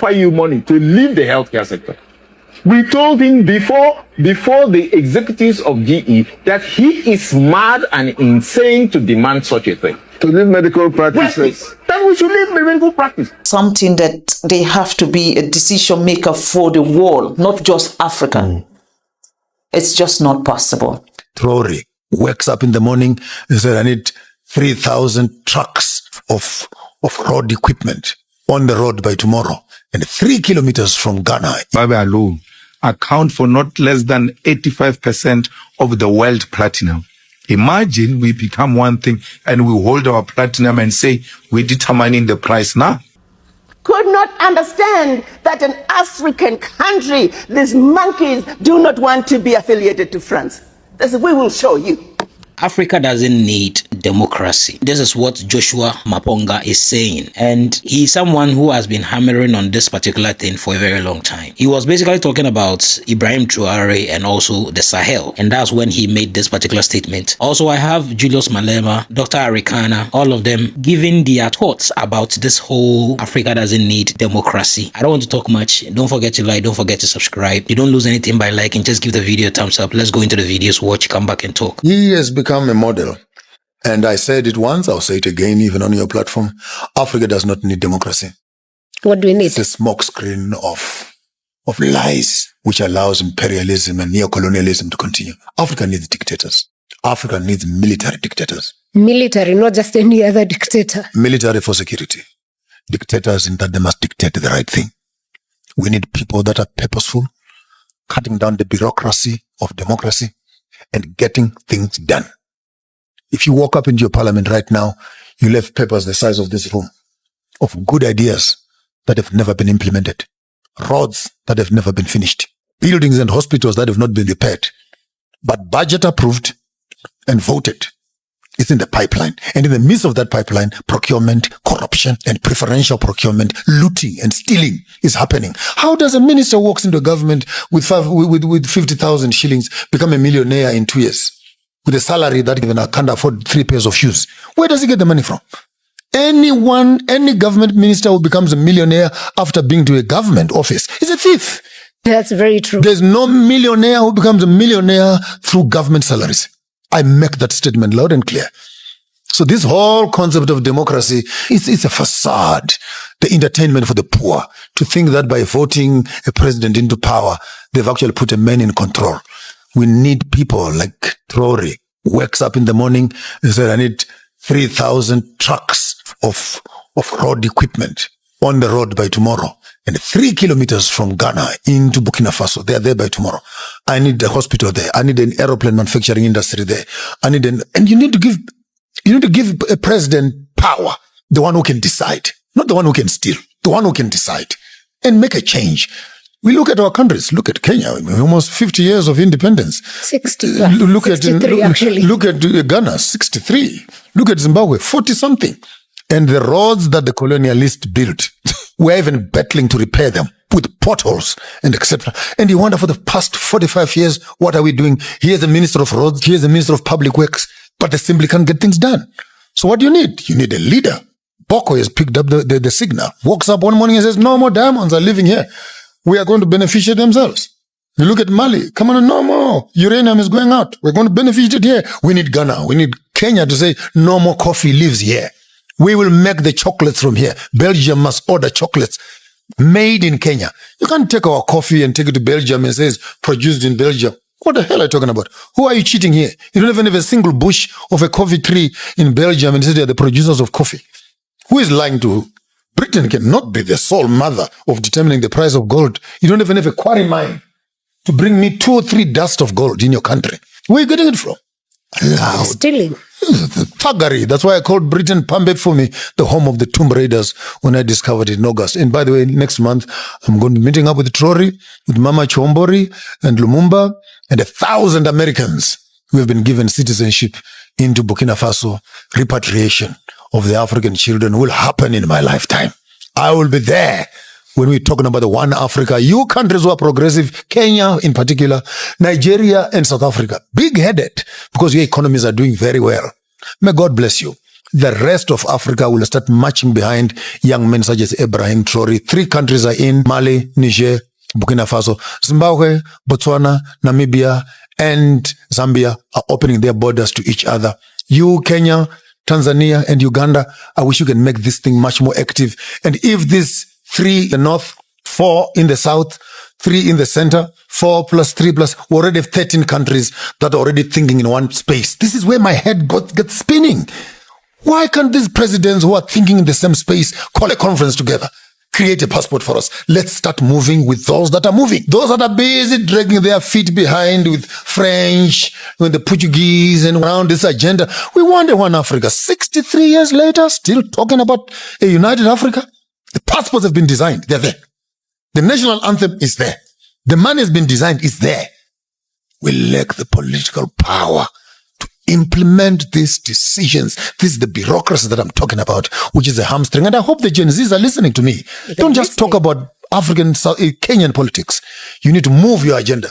offer you money to leave the healthcare sector. We told him before the executives of GE that he is mad and insane to demand such a thing. To leave medical practices. Then we should leave medical practice. Something that they have to be a decision maker for the world, not just Africa. It's just not possible. Traore wakes up in the morning and says, I need 3,000 trucks of road equipment on the road by tomorrow. And 3 kilometers from Ghana. Zimbabwe alone account for not less than 85% of the world platinum. Imagine we become one thing and we hold our platinum and say we're determining the price now. Could not understand that an African country, these monkeys, do not want to be affiliated to France. They said, we will show you. Africa doesn't need democracy. This is what Joshua MAPONGA is saying. And he's someone who has been hammering on this particular thing for a very long time. He was basically talking about Ibrahim Traore and also the Sahel. And that's when he made this particular statement. Also, I have Julius Malema, Dr. ARIKANA, all of them giving their thoughts about this whole Africa doesn't need democracy. I don't want to talk much. Don't forget to like, don't forget to subscribe. You don't lose anything by liking. Just give the video a thumbs up. Let's go into the videos, watch, come back and talk. He has become a model. And I said it once, I'll say it again, even on your platform. Africa does not need democracy. What do we need? It's a smokescreen of lies, which allows imperialism and neocolonialism to continue. Africa needs dictators. Africa needs military dictators. Military, not just any other dictator. Military for security. Dictators in that they must dictate the right thing. We need people that are purposeful, cutting down the bureaucracy of democracy and getting things done. If you walk up into your parliament right now, you'll have papers the size of this room of good ideas that have never been implemented, roads that have never been finished, buildings and hospitals that have not been repaired, but budget approved and voted. It's in the pipeline. And in the midst of that pipeline, procurement, corruption, and preferential procurement, looting and stealing is happening. How does a minister walks into a government with 50,000 shillings become a millionaire in 2 years? With a salary that even can't afford 3 pairs of shoes. Where does he get the money from? Any government minister who becomes a millionaire after being to a government office is a thief. That's very true. There's no millionaire who becomes a millionaire through government salaries. I make that statement loud and clear. So this whole concept of democracy is a facade, the entertainment for the poor, to think that by voting a president into power, they've actually put a man in control. We need people like Traore, wakes up in the morning and says, I need 3,000 trucks of road equipment on the road by tomorrow. And 3 kilometers from Ghana into Burkina Faso, they are there by tomorrow. I need a hospital there. I need an aeroplane manufacturing industry there. And you need to give a president power, the one who can decide, not the one who can steal, the one who can decide and make a change. We look at our countries. Look at Kenya, almost 50 years of independence. 60. Look 63 actually. Look at Ghana, 63. Look at Zimbabwe, 40-something. And the roads that the colonialists built, we're even battling to repair them with potholes and etc. And you wonder, for the past 45 years, what are we doing? Here's the Minister of Roads, here's the Minister of Public Works, but they simply can't get things done. So what do you need? You need a leader. Boko has picked up the signal, walks up one morning and says, no more diamonds are living here. We are going to beneficiate themselves. You look at Mali, come on, no more. Uranium is going out. We're going to beneficiate here. We need Ghana. We need Kenya to say, no more coffee lives here. We will make the chocolates from here. Belgium must order chocolates made in Kenya. You can't take our coffee and take it to Belgium and say it's produced in Belgium. What the hell are you talking about? Who are you cheating here? You don't even have a single bush of a coffee tree in Belgium and say they're the producers of coffee. Who is lying to who? Britain cannot be the sole mother of determining the price of gold. You don't even have a quarry mine to bring me 2 or 3 dust of gold in your country. Where are you getting it from? Allowed. Stealing. Thuggery. That's why I called Britain Pambe for me, the home of the Tomb Raiders, when I discovered it in August. And by the way, next month, I'm going to be meeting up with Traore, with Mama Chombori and Lumumba, and 1,000 Americans who have been given citizenship into Burkina Faso. Repatriation of the African children will happen in my lifetime. I will be there when we're talking about the one Africa. You countries who are progressive, Kenya in particular, Nigeria and South Africa, big-headed because your economies are doing very well. May God bless you. the rest of Africa will start marching behind young men such as Ibrahim Traore. 3 countries are in: Mali, Niger, Burkina Faso. Zimbabwe, Botswana, Namibia, and Zambia are opening their borders to each other. You, Kenya, Tanzania, and Uganda, I wish you can make this thing much more active. And if these 3 in the north, 4 in the south, 3 in the center, 4 plus 3 plus, we already have 13 countries that are already thinking in one space. This is where my head gets spinning. Why can't these presidents who are thinking in the same space call a conference together? Create a passport for us. Let's start moving with those that are moving. Those that are busy dragging their feet behind with French, with the Portuguese and around this agenda. We want a one Africa. 63 years later, still talking about a united Africa. The passports have been designed. They're there. The national anthem is there. The money has been designed. It's there. We lack the political power to implement these decisions. This is the bureaucracy that I'm talking about, which is a hamstring. And I hope the Gen Zs are listening to me. Don't just talk about African, Kenyan politics. You need to move your agenda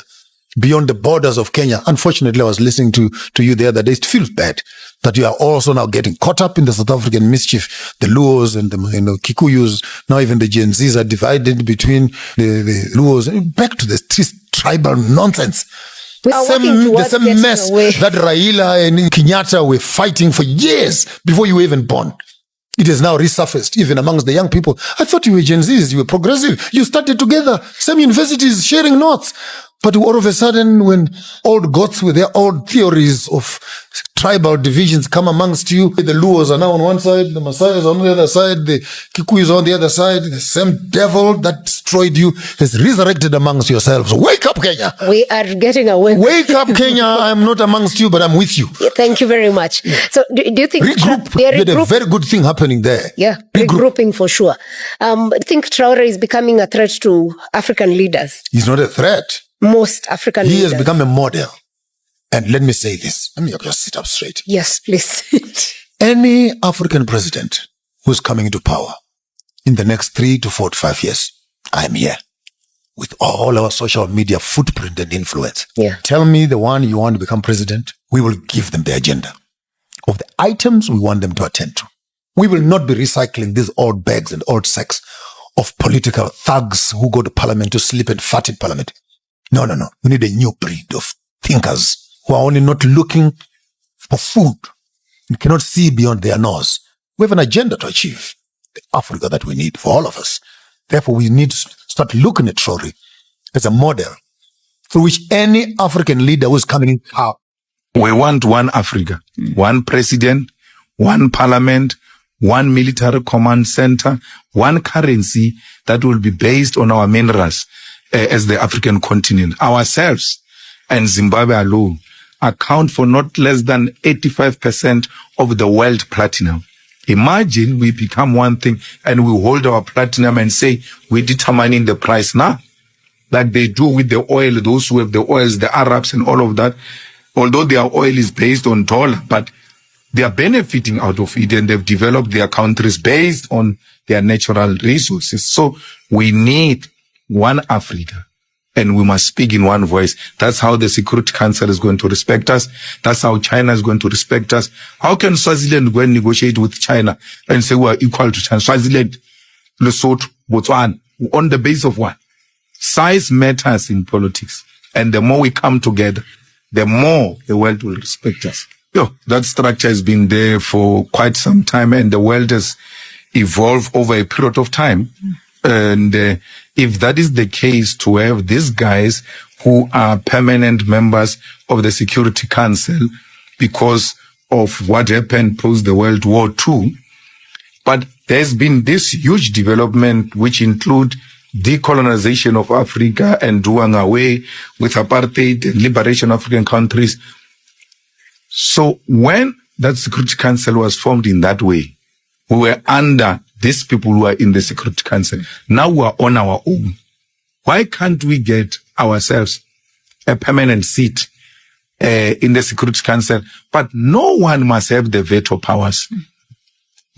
beyond the borders of Kenya. Unfortunately, I was listening to you the other day. It feels bad that you are also now getting caught up in the South African mischief. The Luos and the Kikuyus, now even the Gen Zs are divided between the Luos. Back to this tribal nonsense. The same mess that Raila and Kenyatta were fighting for years before you were even born. It has now resurfaced even amongst the young people. I thought you were Gen Zs, you were progressive. You started together, same universities, sharing notes. But all of a sudden, when old gods with their old theories of tribal divisions come amongst you, the Luos are now on one side, the Maasais on the other side, the Kikuyus on the other side, the same devil that destroyed you has resurrected amongst yourselves. Wake up, Kenya! We are getting away. Wake up, Kenya! I'm not amongst you, but I'm with you. Yeah, thank you very much. So do you think... Regroup. You had a very good thing happening there. Yeah, regrouping for sure. I think Traore is becoming a threat to African leaders. He's not a threat. Most African leaders. He has become a model. And let me say this. Let me just sit up straight. Yes, please. Any African president who's coming into power in the next 3 to 4 to 5 years, I'm here with all our social media footprint and influence. Yeah. Tell me the one you want to become president. We will give them the agenda of the items we want them to attend to. We will not be recycling these old bags and old sacks of political thugs who go to parliament to sleep and fart in parliament. No. We need a new breed of thinkers who are only not looking for food and cannot see beyond their nose. We have an agenda to achieve the Africa that we need for all of us. Therefore, we need to start looking at Traore as a model through which any African leader who is coming in power. We want one Africa, one president, one parliament, one military command center, one currency that will be based on our minerals as the African continent. Ourselves and Zimbabwe alone account for not less than 85% of the world platinum. Imagine we become one thing and we hold our platinum and say we're determining the price now, like they do with the oil, those who have the oils, the Arabs and all of that. Although their oil is based on dollar, but they are benefiting out of it and they've developed their countries based on their natural resources. So we need one Africa, and we must speak in one voice. That's how the Security Council is going to respect us. That's how China is going to respect us. How can Swaziland go and negotiate with China and say we are equal to China? Swaziland, Lesotho, Botswana, on the basis of what? Size matters in politics. And the more we come together, the more the world will respect us. That structure has been there for quite some time, and the world has evolved over a period of time. And if that is the case, to have these guys who are permanent members of the Security Council because of what happened post the World War II, but there's been this huge development which include decolonization of Africa and doing away with apartheid and liberation of African countries. So when that Security Council was formed in that way, we were under these people who are in the Security Council. Now we are on our own. Why can't we get ourselves a permanent seat in the Security Council? But no one must have the veto powers.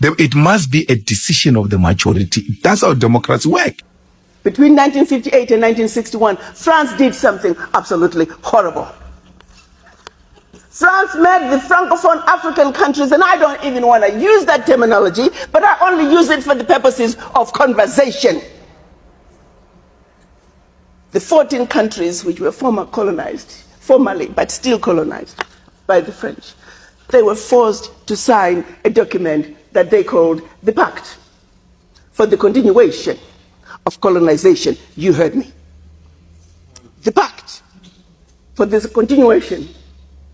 It must be a decision of the majority. That's how democracy works. Between 1958 and 1961, France did something absolutely horrible. France made the Francophone African countries, and I don't even want to use that terminology, but I only use it for the purposes of conversation. The 14 countries which were formally, but still colonized by the French, they were forced to sign a document that they called the Pact for the Continuation of Colonization. You heard me. The Pact for the continuation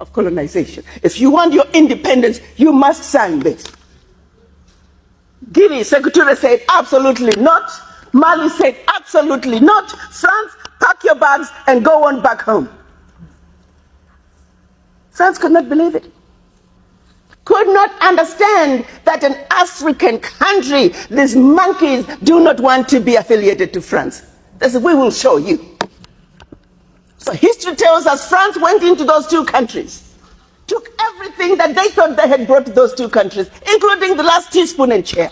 of colonization. If you want your independence, you must sign this. Guinea, Secretary said absolutely not. Mali said absolutely not. France, pack your bags and go on back home. France could not believe it. Could not understand that an African country, these monkeys, do not want to be affiliated to France. They said, we will show you. So history tells us France went into those two countries, took everything that they thought they had brought to those two countries, including the last teaspoon and chair,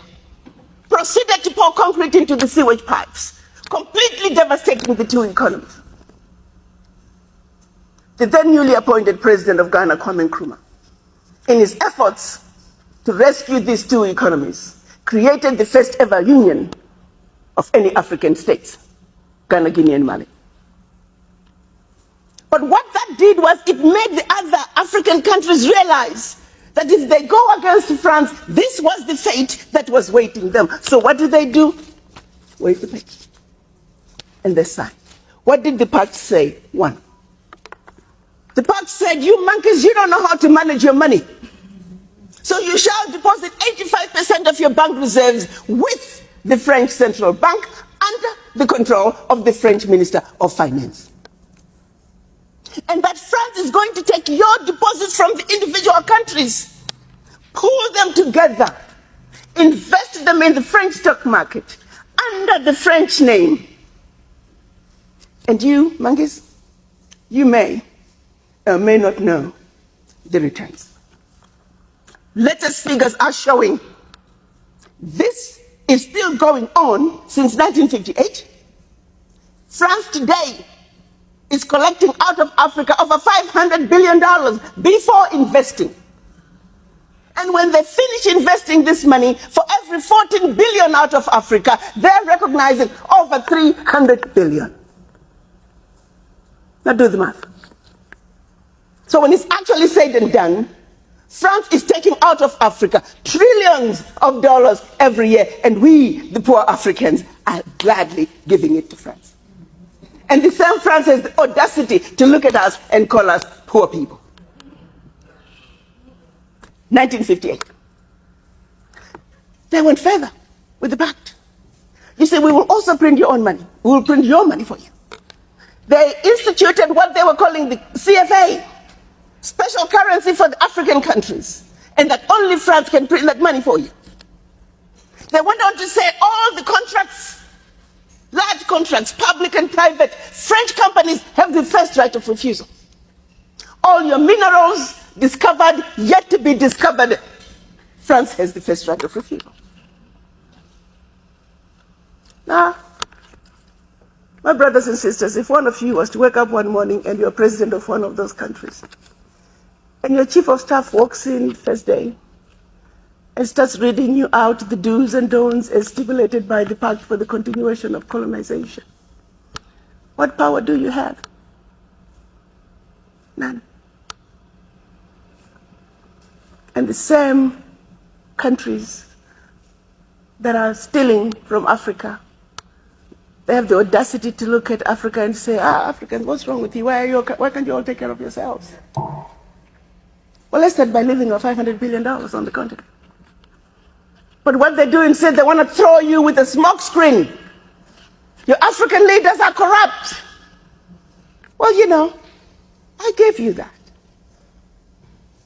proceeded to pour concrete into the sewage pipes, completely devastating the two economies. The then newly appointed president of Ghana, Kwame Nkrumah, in his efforts to rescue these two economies, created the first ever union of any African states, Ghana, Guinea, and Mali. But what that did was it made the other African countries realize that if they go against France, this was the fate that was waiting them. So what do? Wait the page. And they signed. What did the pact say? One. The pact said, you monkeys, you don't know how to manage your money. So you shall deposit 85% of your bank reserves with the French Central Bank under the control of the French Minister of Finance. And that France is going to take your deposits from the individual countries, pull them together, invest them in the French stock market under the French name. And you, monkeys, you may or may not know the returns. Latest figures are showing this is still going on since 1958. France today is collecting out of Africa over $500 billion before investing. And when they finish investing this money, for every 14 billion out of Africa, they're recognizing over 300 billion. Now do the math. So when it's actually said and done, France is taking out of Africa trillions of dollars every year, and we, the poor Africans, are gladly giving it to France. And the same France has the audacity to look at us and call us poor people. 1958. They went further with the pact. You say, we will also print your own money. We will print your money for you. They instituted what they were calling the CFA, special currency for the African countries, and that only France can print that money for you. They went on to say all the contracts, large contracts, public and private, French companies have the first right of refusal. All your minerals discovered, yet to be discovered, France has the first right of refusal. Now, my brothers and sisters, if one of you was to wake up one morning and you're president of one of those countries, and your chief of staff walks in first day and starts reading you out the do's and don'ts as stipulated by the Pact for the Continuation of Colonization, what power do you have? None. And the same countries that are stealing from Africa, they have the audacity to look at Africa and say, Africans, what's wrong with you? Why can't you all take care of yourselves? Well, let's start by leaving our $500 billion on the continent. But what they do instead, they want to throw you with a smoke screen. Your African leaders are corrupt. Well, you know, I gave you that.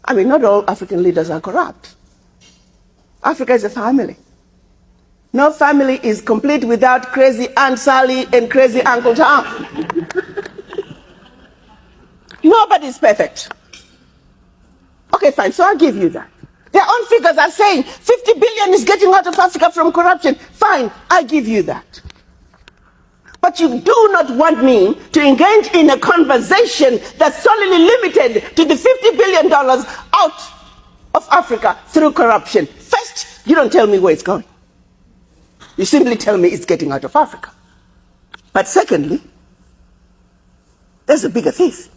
I mean, not all African leaders are corrupt. Africa is a family. No family is complete without crazy Aunt Sally and crazy Uncle Tom. Nobody's perfect. Okay, fine, so I'll give you that. Their own figures are saying 50 billion is getting out of Africa from corruption. Fine, I give you that. But But you do not want me to engage in a conversation that's solely limited to the $50 billion out of Africa through corruption. First, you don't tell me where it's going. You simply tell me it's getting out of Africa. But secondly, there's a bigger thief.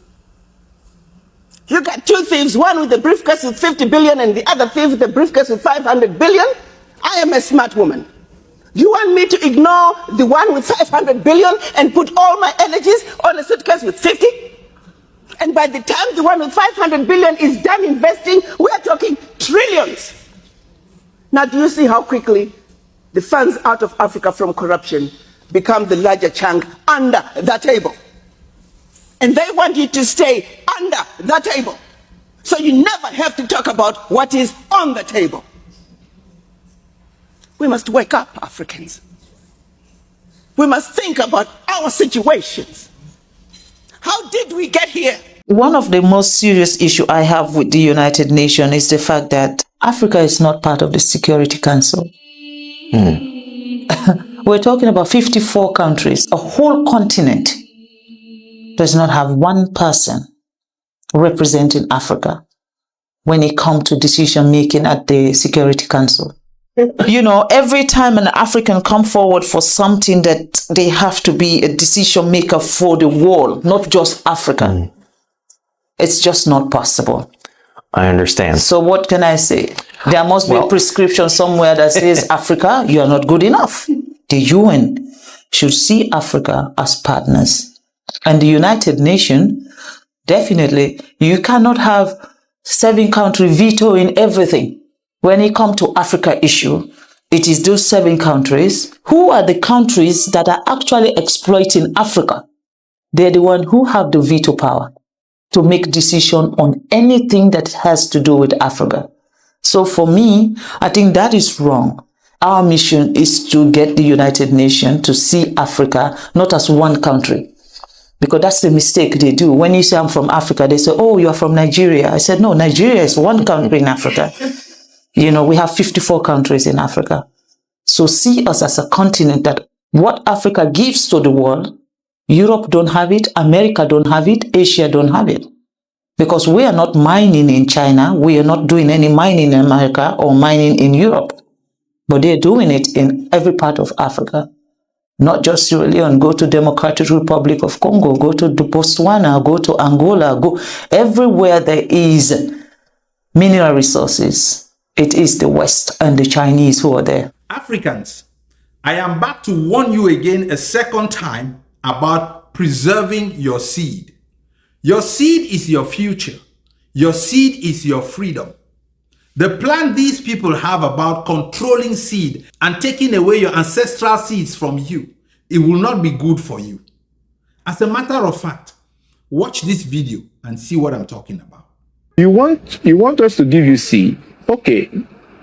You got two thieves, one with a briefcase with 50 billion and the other thief with a briefcase with 500 billion. I am a smart woman. You want me to ignore the one with 500 billion and put all my energies on a suitcase with 50? And by the time the one with 500 billion is done investing, we are talking trillions. Now, do you see how quickly the funds out of Africa from corruption become the larger chunk under the table? And they want you to stay under the table. So you never have to talk about what is on the table. We must wake up, Africans. We must think about our situations. How did we get here? One of the most serious issues I have with the United Nations is the fact that Africa is not part of the Security Council. We're talking about 54 countries. A whole continent does not have one person representing Africa when it comes to decision making at the Security Council. You know, every time an African come forward for something, that they have to be a decision maker for the world, not just Africa. It's just not possible. I understand. So what can I say? There must be a prescription somewhere that says, Africa, you are not good enough. The UN should see Africa as partners. And the United Nations, definitely, you cannot have 7 countries vetoing everything. When it comes to Africa issue, it is those 7 countries. Who are the countries that are actually exploiting Africa? They're the ones who have the veto power to make decision on anything that has to do with Africa. So for me, I think that is wrong. Our mission is to get the United Nations to see Africa not as one country. Because that's the mistake they do. When you say I'm from Africa, they say, oh, you're from Nigeria. I said, no, Nigeria is one country in Africa. You know, we have 54 countries in Africa. So see us as a continent that what Africa gives to the world, Europe don't have it, America don't have it, Asia don't have it. Because we are not mining in China, we are not doing any mining in America or mining in Europe. But they're doing it in every part of Africa. Not just Sierra Leone, go to Democratic Republic of Congo, go to Botswana, go to Angola, go everywhere there is mineral resources. It is the West and the Chinese who are there. Africans, I am back to warn you again a second time about preserving your seed. Your seed is your future. Your seed is your freedom. The plan these people have about controlling seed and taking away your ancestral seeds from you, it will not be good for you. As a matter of fact, watch this video and see what I'm talking about. You want us to give you seed? Okay,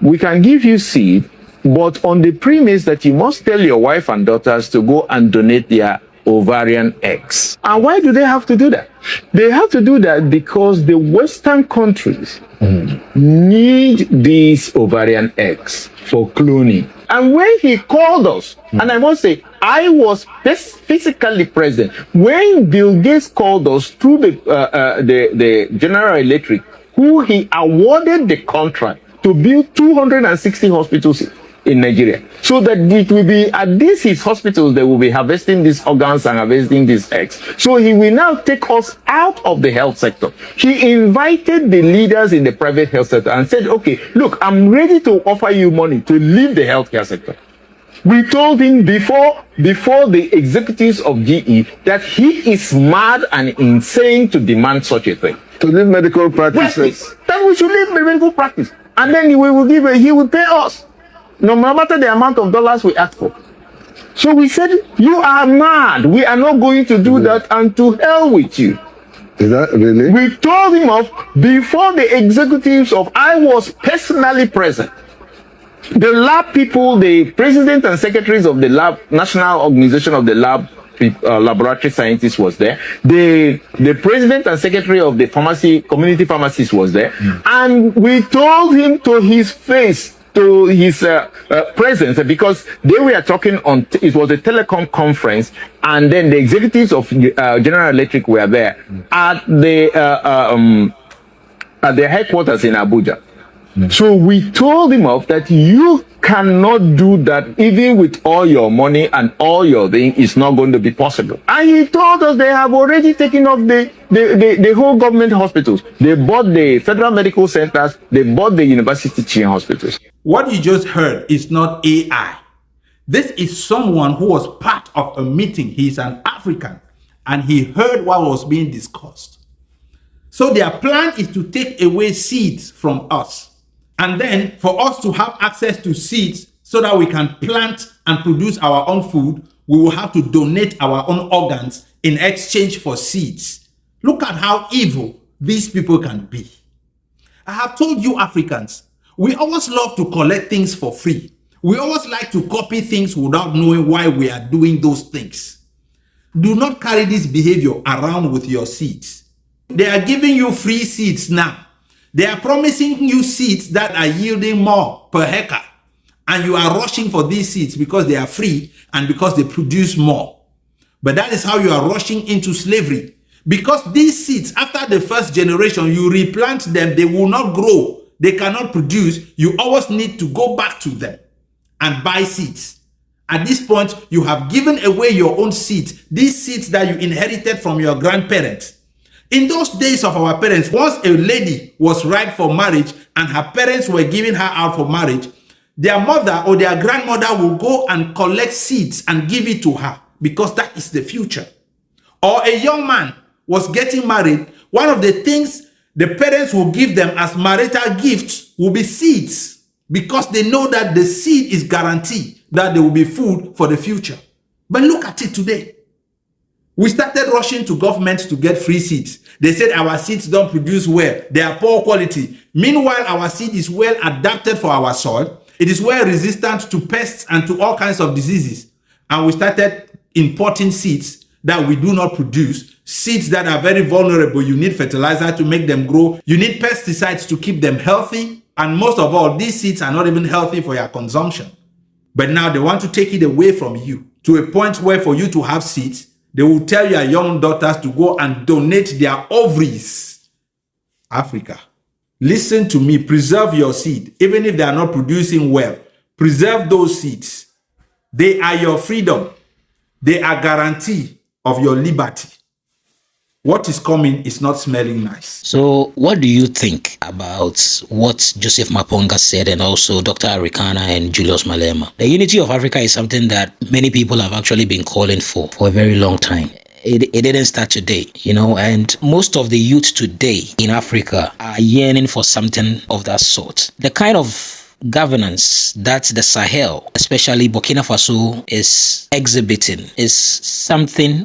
we can give you seed, but on the premise that you must tell your wife and daughters to go and donate their ovarian eggs. And why do they have to do that? They have to do that because the Western countries need these ovarian eggs for cloning. And when he called us, and I must say, I was physically present when Bill Gates called us through the General Electric, who he awarded the contract to build 260 hospitals in Nigeria. So that it will be at these his hospitals they will be harvesting these organs and harvesting these eggs. So he will now take us out of the health sector. He invited the leaders in the private health sector and said, okay, look, I'm ready to offer you money to leave the healthcare sector. We told him before the executives of GE that he is mad and insane to demand such a thing. To leave medical practices. Then we should leave medical practice. And then he will pay us. No matter the amount of dollars we ask for. So we said, you are mad. We are not going to do that, and to hell with you. Is that really? We told him off before the executives of, I was personally present. The lab people, the president and secretaries of the lab, National Organization of the Laboratory Scientists was there. The president and secretary of the community pharmacists was there. And we told him to his face, to his presence because they were talking on, it was a telecom conference, and then the executives of General Electric were there at the headquarters in Abuja. So we told him off that you cannot do that even with all your money and all your thing. It's not going to be possible. And he told us they have already taken off the whole government hospitals. They bought the federal medical centers. They bought the university chain hospitals. What you just heard is not AI. This is someone who was part of a meeting. He's an African and he heard what was being discussed. So their plan is to take away seeds from us. And then for us to have access to seeds so that we can plant and produce our own food, we will have to donate our own organs in exchange for seeds. Look at how evil these people can be. I have told you Africans, we always love to collect things for free. We always like to copy things without knowing why we are doing those things. Do not carry this behavior around with your seeds. They are giving you free seeds now. They are promising you seeds that are yielding more per hectare. And you are rushing for these seeds because they are free and because they produce more. But that is how you are rushing into slavery. Because these seeds, after the first generation, you replant them, they will not grow. They cannot produce. You always need to go back to them and buy seeds. At this point, you have given away your own seeds, these seeds that you inherited from your grandparents. In those days of our parents, once a lady was ripe for marriage and her parents were giving her out for marriage, their mother or their grandmother will go and collect seeds and give it to her because that is the future. Or a young man was getting married, one of the things the parents will give them as marital gifts will be seeds because they know that the seed is guaranteed that there will be food for the future. But look at it today. We started rushing to government to get free seeds. They said our seeds don't produce well. They are poor quality. Meanwhile, our seed is well adapted for our soil. It is well resistant to pests and to all kinds of diseases. And we started importing seeds that we do not produce. Seeds that are very vulnerable. You need fertilizer to make them grow. You need pesticides to keep them healthy. And most of all, these seeds are not even healthy for your consumption. But now they want to take it away from you to a point where for you to have seeds, they will tell your young daughters to go and donate their ovaries. Africa, listen to me. Preserve your seed. Even if they are not producing well, preserve those seeds. They are your freedom. They are guarantee of your liberty. What is coming is not smelling nice. So what do you think about what Joseph MAPONGA said and also Dr. ARIKANA and Julius Malema? The unity of Africa is something that many people have actually been calling for a very long time. It didn't start today, you know, and most of the youth today in Africa are yearning for something of that sort. The kind of governance that the Sahel, especially Burkina Faso, is exhibiting is something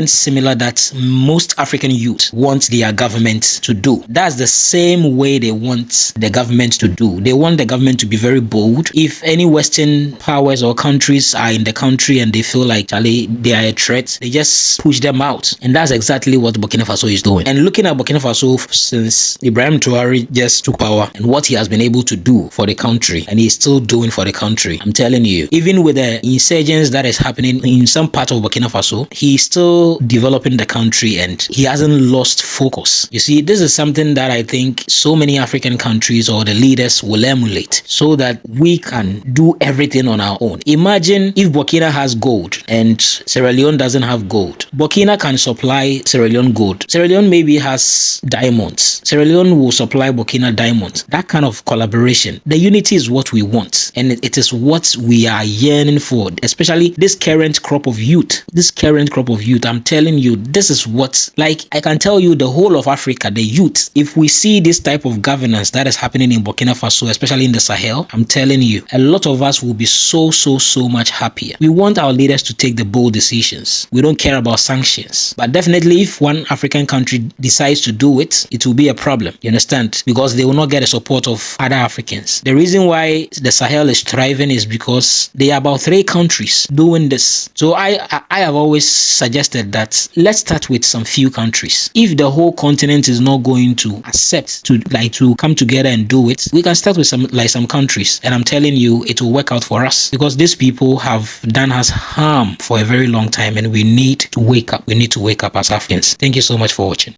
similar that most African youth want their government to do. That's the same way they want the government to do. They want the government to be very bold. If any Western powers or countries are in the country and they feel like they are a threat, they just push them out. And that's exactly what Burkina Faso is doing. And looking at Burkina Faso since Ibrahim Traoré just took power and what he has been able to do for the country, and he's still doing for the country, I'm telling you, even with the insurgents that is happening in some part of Burkina Faso, he's still developing the country and he hasn't lost focus. You see, this is something that I think so many African countries or the leaders will emulate so that we can do everything on our own. Imagine if Burkina has gold and Sierra Leone doesn't have gold. Burkina can supply Sierra Leone gold. Sierra Leone maybe has diamonds. Sierra Leone will supply Burkina diamonds. That kind of collaboration. The unity is what we want, and it is what we are yearning for, especially this current crop of youth. I'm telling you, this is what, like, I can tell you the whole of Africa, the youth, if we see this type of governance that is happening in Burkina Faso, especially in the Sahel, I'm telling you, a lot of us will be so much happier. We want our leaders to take the bold decisions. We don't care about sanctions, but definitely if one African country decides to do it, it will be a problem, you understand, because they will not get the support of other Africans. The The reason why the Sahel is thriving is because there are about 3 countries doing this. So I have always suggested that let's start with some few countries. If the whole continent is not going to accept to come together and do it, we can start with some countries, and I'm telling you it will work out for us, because these people have done us harm for a very long time, and we need to wake up. We need to wake up as Africans. Thank you so much for watching.